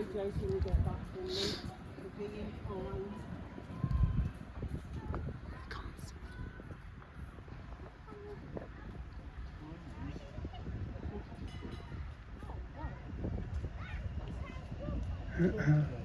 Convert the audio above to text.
apologise when we get back from them for being kind. Uh-uh.